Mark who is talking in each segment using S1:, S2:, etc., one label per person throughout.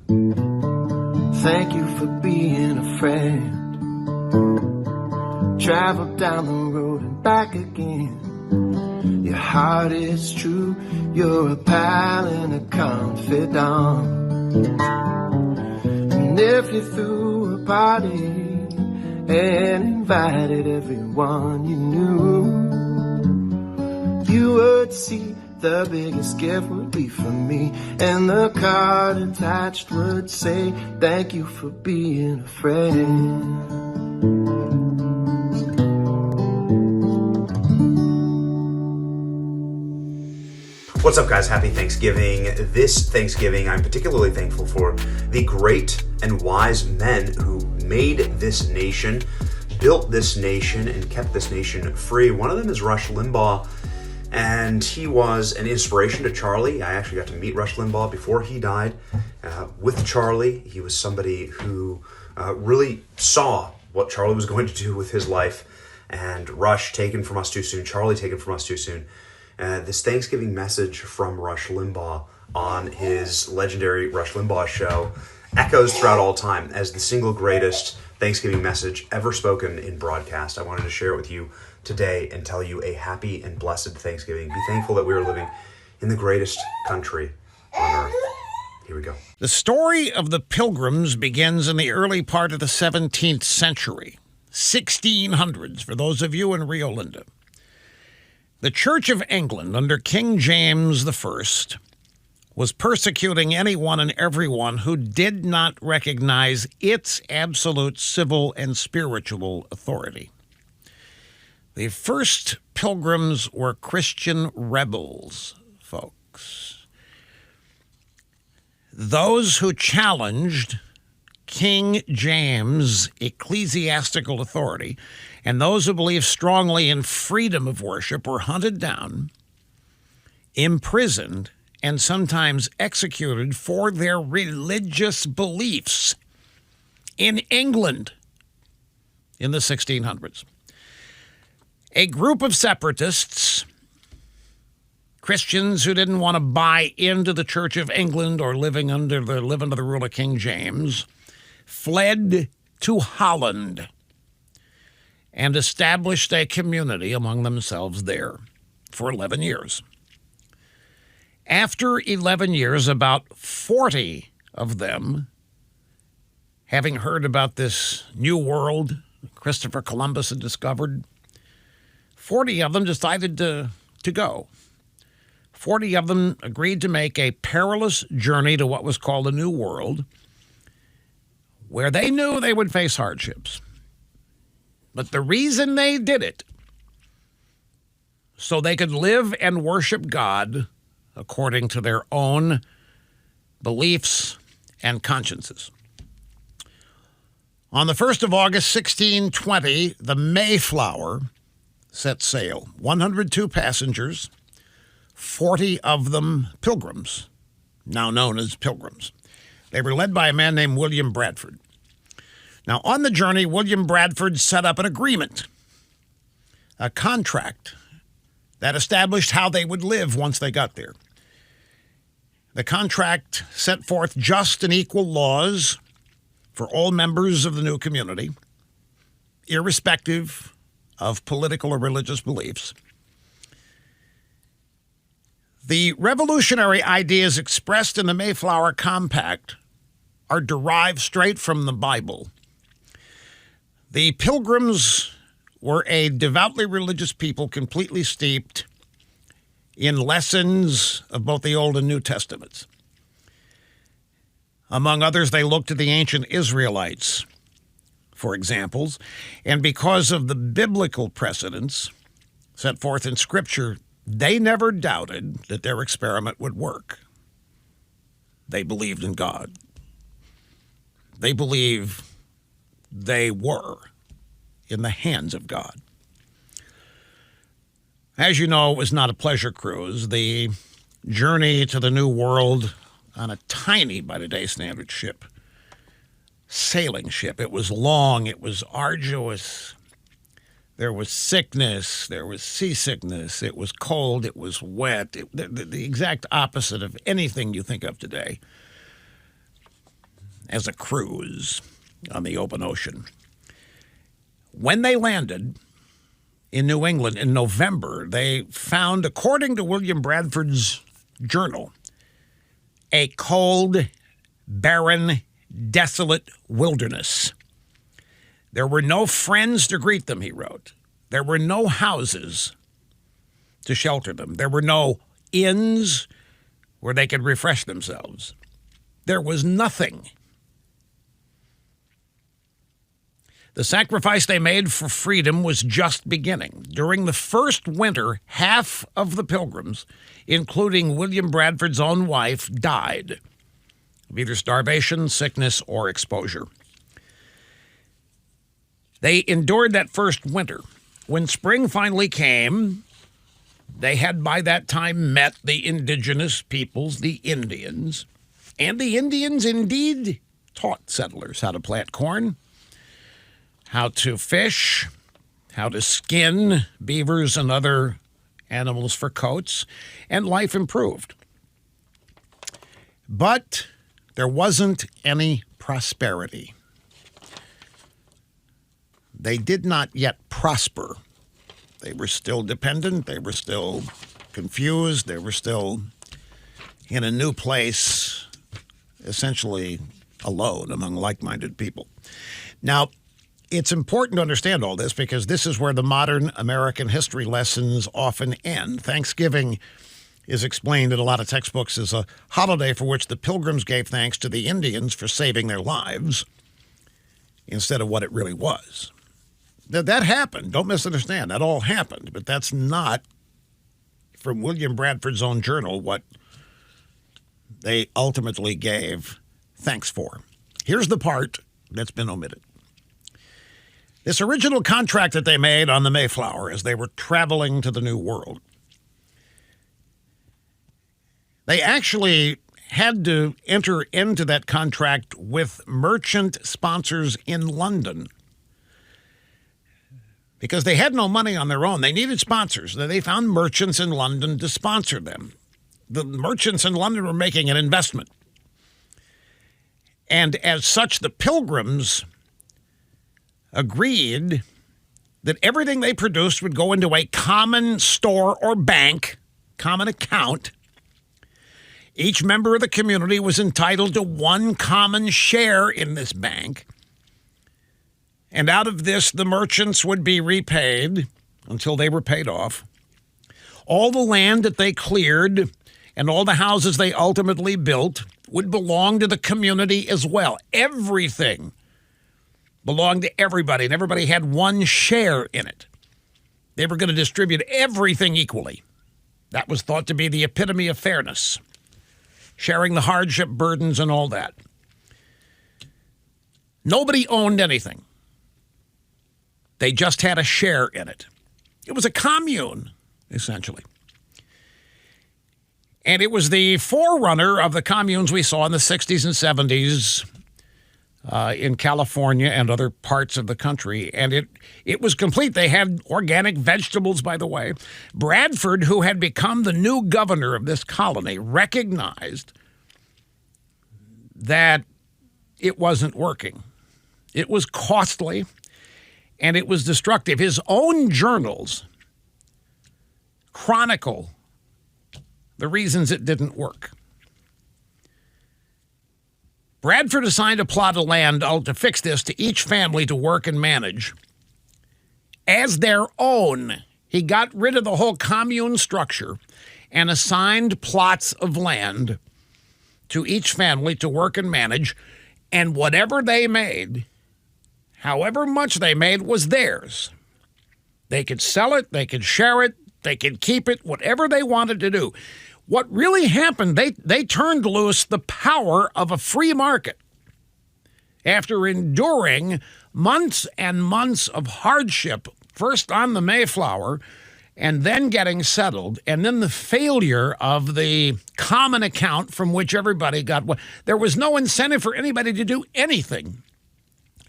S1: Thank you for being a friend. Travel down the road and back again. Your heart is true, you're a pal and a confidant. And if you threw a party and invited everyone you knew, you would see the biggest gift would be from me, and the card attached would say, thank you for being a friend.
S2: What's up, guys? Happy Thanksgiving. This Thanksgiving, I'm particularly thankful for the great and wise men who made this nation, built this nation, and kept this nation free. One of them is Rush Limbaugh, and he was an inspiration to Charlie. I actually got to meet Rush Limbaugh before he died. With Charlie, he was somebody who really saw what Charlie was going to do with his life, and Rush taken from us too soon, Charlie taken from us too soon. This Thanksgiving message from Rush Limbaugh on his legendary Rush Limbaugh show echoes throughout all time as the single greatest Thanksgiving message ever spoken in broadcast. I wanted to share it with you today and tell you a happy and blessed Thanksgiving. Be thankful that we are living in the greatest country on earth. Here we go.
S3: The story of the Pilgrims begins in the early part of the 17th century, 1600s, for those of you in Rio Linda. The Church of England under King James I was persecuting anyone and everyone who did not recognize its absolute civil and spiritual authority. The first pilgrims were Christian rebels, folks. Those who challenged King James' ecclesiastical authority and those who believed strongly in freedom of worship were hunted down, imprisoned, and sometimes executed for their religious beliefs in England in the 1600s. A group of separatists, Christians who didn't want to buy into the Church of England or live under the rule of King James, fled to Holland and established a community among themselves there for 11 years. After 11 years, about 40 of them, having heard about this new world Christopher Columbus had discovered, 40 of them decided to go. 40 of them agreed to make a perilous journey to what was called the New World, where they knew they would face hardships. But the reason they did it, so they could live and worship God according to their own beliefs and consciences. On the 1st of August, 1620, the Mayflower set sail. 102 passengers, 40 of them pilgrims, now known as Pilgrims. They were led by a man named William Bradford. Now, on the journey, William Bradford set up an agreement, a contract that established how they would live once they got there. The contract set forth just and equal laws for all members of the new community, irrespective of political or religious beliefs. The revolutionary ideas expressed in the Mayflower Compact are derived straight from the Bible. The Pilgrims were a devoutly religious people completely steeped in lessons of both the Old and New Testaments. Among others, they looked to the ancient Israelites for examples, and because of the biblical precedents set forth in Scripture, they never doubted that their experiment would work. They believed in God. They believed they were in the hands of God. As you know, it was not a pleasure cruise. The journey to the New World on a tiny, by today's standard, sailing ship. It was long, it was arduous. There was sickness, there was seasickness, it was cold, it was wet, the exact opposite of anything you think of today. as a cruise on the open ocean. When they landed in New England in November, they found, according to William Bradford's journal, a cold, barren, desolate wilderness. There were no friends to greet them, he wrote. There were no houses to shelter them. There were no inns where they could refresh themselves. There was nothing. The sacrifice they made for freedom was just beginning. During the first winter, half of the pilgrims, including William Bradford's own wife, died of either starvation, sickness, or exposure. They endured that first winter. When spring finally came, they had by that time met the indigenous peoples, the Indians, and the Indians indeed taught settlers how to plant corn, how to fish, how to skin beavers and other animals for coats, and life improved. But there wasn't any prosperity. They did not yet prosper. They were still dependent. They were still confused. They were still in a new place, essentially alone among like-minded people. Now, it's important to understand all this because this is where the modern American history lessons often end. Thanksgiving is explained in a lot of textbooks as a holiday for which the Pilgrims gave thanks to the Indians for saving their lives instead of what it really was. That happened. Don't misunderstand. That all happened. But that's not, from William Bradford's own journal, what they ultimately gave thanks for. Here's the part that's been omitted. This original contract that they made on the Mayflower as they were traveling to the New World, they actually had to enter into that contract with merchant sponsors in London because they had no money on their own. They needed sponsors. They found merchants in London to sponsor them. The merchants in London were making an investment. And as such, the Pilgrims agreed that everything they produced would go into a common store or bank, common account. Each member of the community was entitled to one common share in this bank. And out of this, the merchants would be repaid until they were paid off. All the land that they cleared and all the houses they ultimately built would belong to the community as well. Everything belonged to everybody, and everybody had one share in it. They were going to distribute everything equally. That was thought to be the epitome of fairness, sharing the hardship burdens and all that. Nobody owned anything. They just had a share in it. It was a commune, essentially. And it was the forerunner of the communes we saw in the 60s and 70s in California and other parts of the country. And it was complete. They had organic vegetables, by the way. Bradford, who had become the new governor of this colony, recognized that it wasn't working. It was costly, and it was destructive. His own journals chronicle the reasons it didn't work. Bradford assigned a plot of land to fix this to each family to work and manage as their own. He got rid of the whole commune structure and assigned plots of land to each family to work and manage, and whatever they made, however much they made, was theirs. They could sell it, they could share it, they could keep it, whatever they wanted to do. What really happened, they turned loose the power of a free market. After enduring months and months of hardship, first on the Mayflower, and then getting settled, and then the failure of the common account from which everybody got what. There was no incentive for anybody to do anything.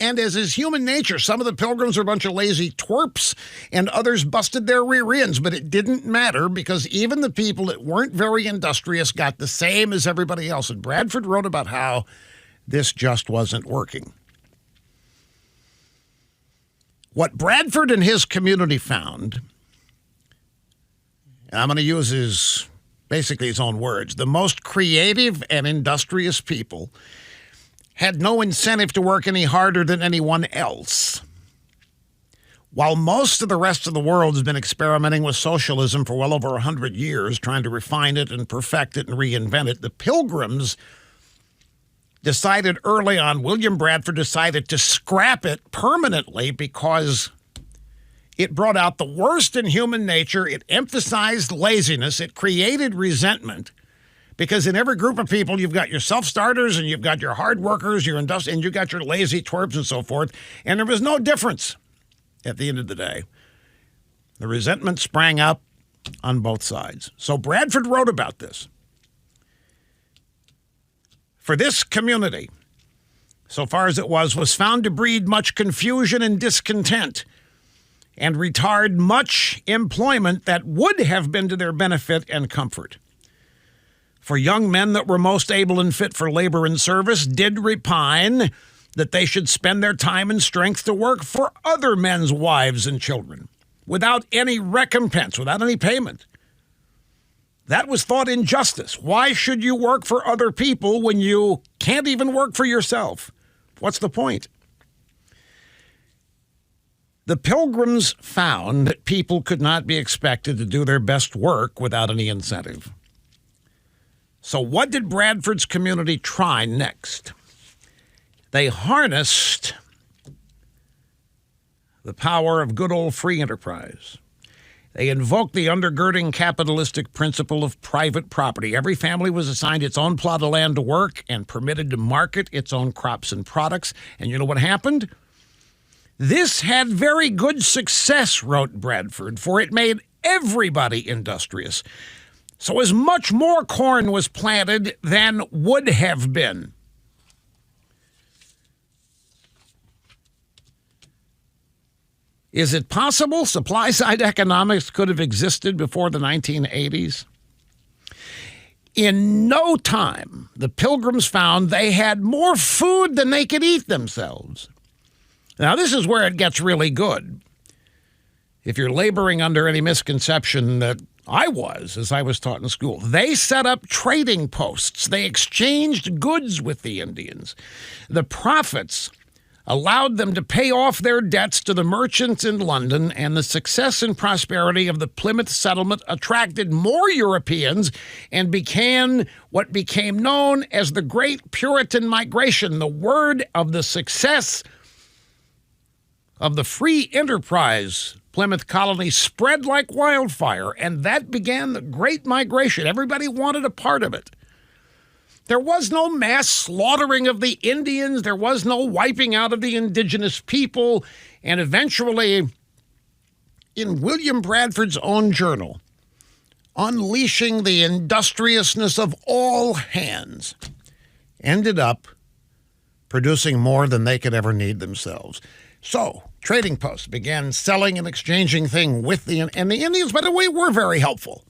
S3: And as is human nature, some of the Pilgrims were a bunch of lazy twerps, and others busted their rear ends. But it didn't matter because even the people that weren't very industrious got the same as everybody else. And Bradford wrote about how This just wasn't working. What Bradford and his community found, and I'm going to use basically his own words, the most creative and industrious people had no incentive to work any harder than anyone else. While most of the rest of the world has been experimenting with socialism for well over 100 years, trying to refine it and perfect it and reinvent it, the Pilgrims decided early on, William Bradford decided to scrap it permanently because it brought out the worst in human nature. It emphasized laziness. It created resentment. Because in every group of people, you've got your self-starters and you've got your hard workers, and you've got your lazy twerps and so forth. And there was no difference at the end of the day. The resentment sprang up on both sides. So Bradford wrote about this. For this community, so far as it was found to breed much confusion and discontent and retard much employment that would have been to their benefit and comfort. For young men that were most able and fit for labor and service did repine that they should spend their time and strength to work for other men's wives and children without any recompense, without any payment. That was thought injustice. Why should you work for other people when you can't even work for yourself? What's the point? The Pilgrims found that people could not be expected to do their best work without any incentive. So what did Bradford's community try next? They harnessed the power of good old free enterprise. They invoked the undergirding capitalistic principle of private property. Every family was assigned its own plot of land to work and permitted to market its own crops and products. And you know what happened? This had very good success, wrote Bradford, for it made everybody industrious. So as much more corn was planted than would have been. Is it possible supply-side economics could have existed before the 1980s? In no time, the Pilgrims found they had more food than they could eat themselves. Now, this is where it gets really good. If you're laboring under any misconception that I was, as I was taught in school, they set up trading posts. They exchanged goods with the Indians. The profits allowed them to pay off their debts to the merchants in London, and the success and prosperity of the Plymouth settlement attracted more Europeans and began what became known as the Great Puritan Migration. The word of the success of the free enterprise Plymouth colony spread like wildfire, and that began the Great Migration. Everybody wanted a part of it. There was no mass slaughtering of the Indians. There was no wiping out of the indigenous people. And eventually, in William Bradford's own journal, unleashing the industriousness of all hands, ended up producing more than they could ever need themselves. So, trading posts began selling and exchanging things with the Indians, by the way, were very helpful.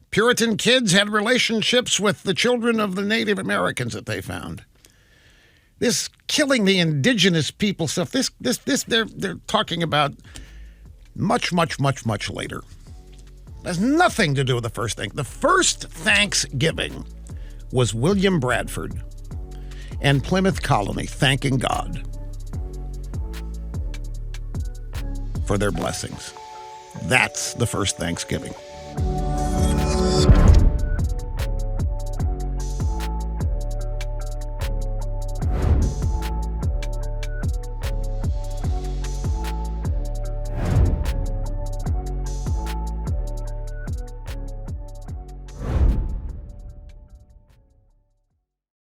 S3: Puritan kids had relationships with the children of the Native Americans that they found. This killing the indigenous people stuff, this they're talking about much later. It has nothing to do with the first thing. The first Thanksgiving was William Bradford and Plymouth Colony thanking God for their blessings. That's the first Thanksgiving.